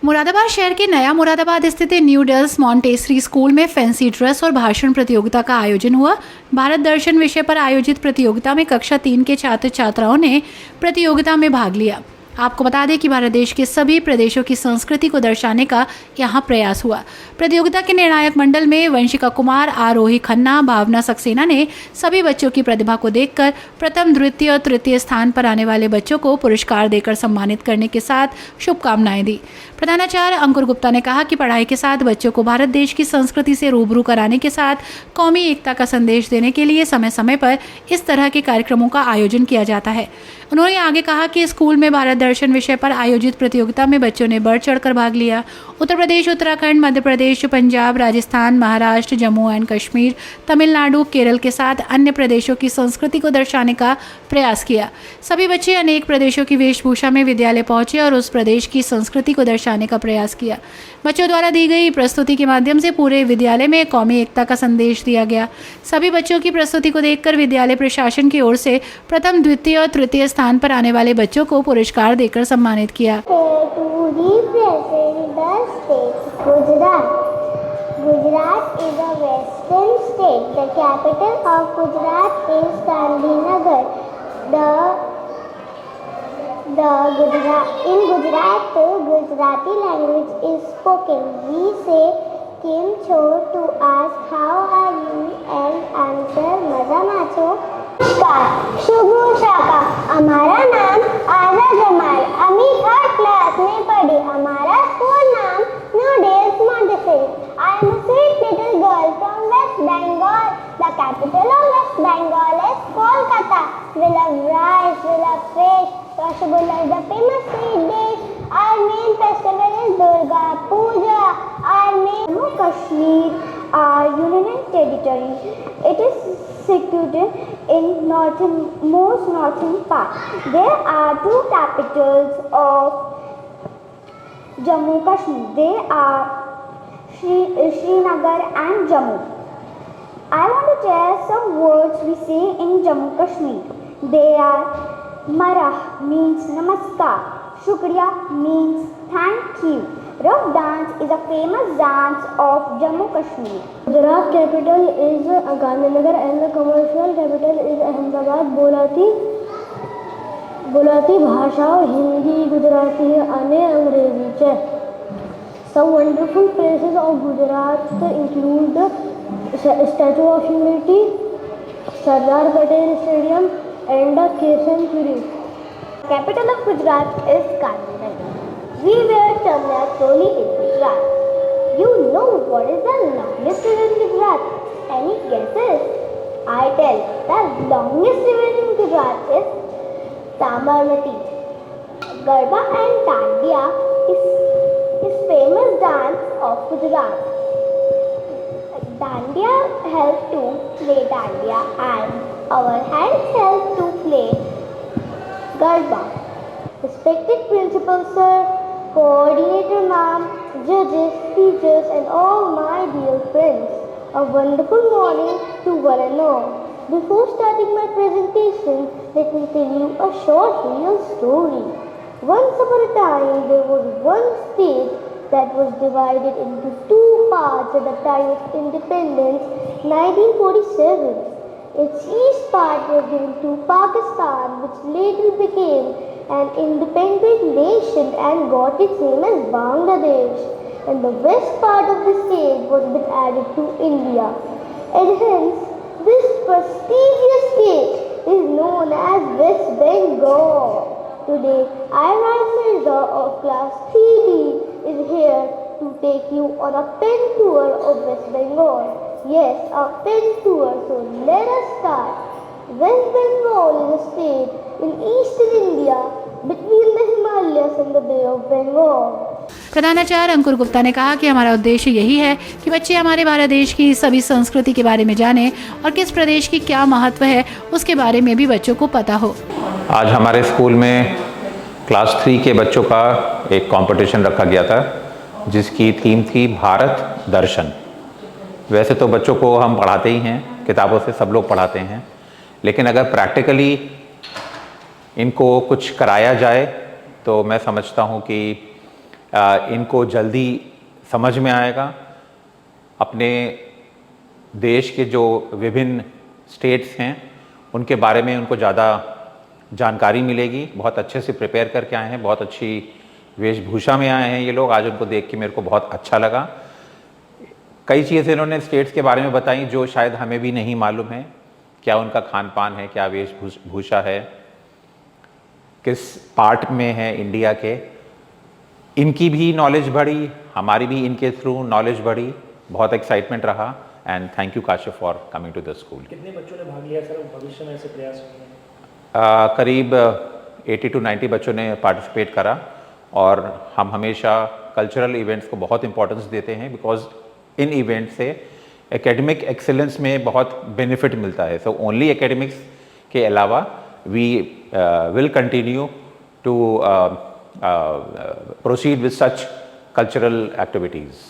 मुरादाबाद शहर के नया मुरादाबाद स्थित न्यू डल्स मॉन्टेसरी स्कूल में फैंसी ड्रेस और भाषण प्रतियोगिता का आयोजन हुआ। भारत दर्शन विषय पर आयोजित प्रतियोगिता में कक्षा 3 के छात्र छात्राओं ने प्रतियोगिता में भाग लिया। आपको बता दें कि भारत देश के सभी प्रदेशों की संस्कृति को दर्शाने का यहाँ प्रयास हुआ। प्रतियोगिता के निर्णायक मंडल में वंशिका कुमार, आरोही खन्ना, भावना सक्सेना ने सभी बच्चों की प्रतिभा को देखकर प्रथम, द्वितीय और तृतीय स्थान पर आने वाले बच्चों को पुरस्कार देकर सम्मानित करने के साथ शुभकामनाएं दी। प्रधानाचार्य अंकुर गुप्ता ने कहा कि पढ़ाई के साथ बच्चों को भारत देश की संस्कृति से रूबरू कराने के साथ कौमी एकता का संदेश देने के लिए समय समय पर इस तरह के कार्यक्रमों का आयोजन किया जाता है। उन्होंने आगे कहा कि स्कूल में भारत दर्शन विषय पर आयोजित प्रतियोगिता में बच्चों ने बढ़ चढ़कर भाग लिया। उत्तर प्रदेश, उत्तराखंड, मध्य प्रदेश, पंजाब, राजस्थान, महाराष्ट्र, जम्मू एंड कश्मीर, तमिलनाडु, केरल के साथ अन्य प्रदेशों की संस्कृति को दर्शाने का प्रयास किया। सभी बच्चे अनेक प्रदेशों की वेशभूषा में विद्यालय पहुंचे और उस प्रदेश की संस्कृति को दर्शाने का प्रयास किया। बच्चों द्वारा दी गई प्रस्तुति के माध्यम से पूरे विद्यालय में कौमी एकता का संदेश दिया गया। सभी बच्चों की प्रस्तुति को देखकर विद्यालय प्रशासन की ओर से प्रथम, द्वितीय और तृतीय स्थान पर आने वाले बच्चों को पुरस्कार देकर सम्मानित किया। Gujarat is a western state. The capital of Gujarat is Gandhinagar. In Gujarat, Gujarati language is spoken. We say Kim Cho to ask how are you and answer Maza Macho. शुभ शाखा। हमारा नाम आजा जमाल। अमी 3rd क्लास में पढ़ी। हमारा school नाम new dulls Montessori. I am a sweet little girl from West Bengal. The capital of West Bengal is Kolkata. We love rice, we love fish. Rasgulla is the famous sweet dish. Our main festival is Durga Puja. Our main Jammu Kashmir, our union territory. It is situated in most northern part. There are two capitals of Jammu Kashmir. They are Srinagar and Jammu. I want to tell some words we say in Jammu Kashmir. They are Marah means Namaskar. Shukriya means thank you. Rough dance is a famous dance of Jammu Kashmir. Gujarat capital is Gandhinagar and the commercial capital is Ahmedabad. बोलाती भाषाओं हिंदी, गुजराती आणि अंग्रेजीचे. Some wonderful places of Gujarat include the Statue of Unity, Sardar Patel Stadium and the Kesan Churi. Capital of Gujarat is Gandhinagar. We wear Tamya Choli in Gujarat. You know what is the longest river in Gujarat? Any guesses? I tell. The longest river in Gujarat is Sabarmati. Garba and Dandiya is famous dance of Gujarat. Dandiya help to play Dandiya and our hands help to play Garba. Respected principal sir, coordinator ma'am, judges, teachers and all my dear friends, a wonderful morning to one and all. Before starting my presentation, let me tell you a short real story. Once upon a time, there was one state that was divided into two parts at the time of independence, 1947. Its east part was given to Pakistan, which later became an independent nation and got its name as Bangladesh. And the west part of the state was been added to India. And hence, this prestigious state is known as West Bengal. Today, Iran Mirza of class 3D is here to take you on a pen tour of West Bengal. Yes, a pen tour. So let us start. West Bengal is a state in eastern India between the Himalayas and the Bay of Bengal. प्रधानाचार्य अंकुर गुप्ता ने कहा कि हमारा उद्देश्य यही है कि बच्चे हमारे भारत देश की सभी संस्कृति के बारे में जानें और किस प्रदेश की क्या महत्व है उसके बारे में भी बच्चों को पता हो। आज हमारे स्कूल में क्लास 3 के बच्चों का एक कंपटीशन रखा गया था जिसकी थीम थी भारत दर्शन। वैसे तो बच्चों को हम पढ़ाते ही हैं, किताबों से सब लोग पढ़ाते हैं, लेकिन अगर प्रैक्टिकली इनको कुछ कराया जाए तो मैं समझता हूँ कि इनको जल्दी समझ में आएगा। अपने देश के जो विभिन्न स्टेट्स हैं उनके बारे में उनको ज़्यादा जानकारी मिलेगी। बहुत अच्छे से प्रिपेयर करके आए हैं, बहुत अच्छी वेशभूषा में आए हैं ये लोग। आज उनको देख के मेरे को बहुत अच्छा लगा। कई चीज़ें इन्होंने स्टेट्स के बारे में बताई जो शायद हमें भी नहीं मालूम है, क्या उनका खान पान है, क्या वेशभूषा है, किस पार्ट में है इंडिया के। इनकी भी नॉलेज बढ़ी, हमारी भी इनके थ्रू नॉलेज बढ़ी। बहुत एक्साइटमेंट रहा and thank you Kashif for coming to the school. कितने बच्चों ने भाग लिया सर? भविष्य में ऐसे प्रयास होंगे? करीब 80 to 90 बच्चों ने पार्टिसिपेट करा और हम हमेशा कल्चरल इवेंट्स को बहुत इंपॉर्टेंस देते हैं बिकॉज इन इवेंट से एकेडमिक एक्सेलेंस में बहुत बेनिफिट मिलता है। सो ओनली एकेडमिक्स के अलावा we will continue to proceed with such cultural activities.